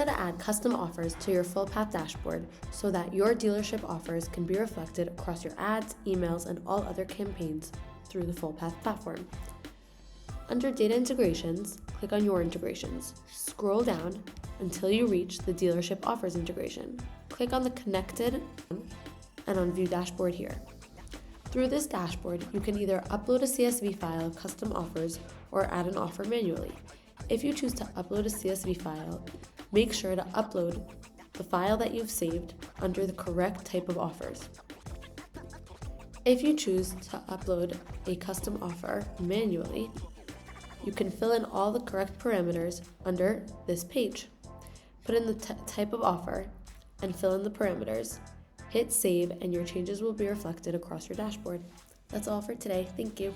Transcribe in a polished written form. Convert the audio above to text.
how to add custom offers to your Fullpath dashboard so that your dealership offers can be reflected across your ads, emails, and all other campaigns through the Fullpath platform. Under Data Integrations, click on Your Integrations. Scroll down until you reach the Dealership Offers integration. Click on the Connected and on View Dashboard here. Through this dashboard, you can either upload a CSV file of custom offers or add an offer manually. If you choose to upload a CSV file, make sure to upload the file that you've saved under the correct type of offers. If you choose to upload a custom offer manually, you can fill in all the correct parameters under this page. Put in the type of offer and fill in the parameters. Hit save and your changes will be reflected across your dashboard. That's all for today. Thank you.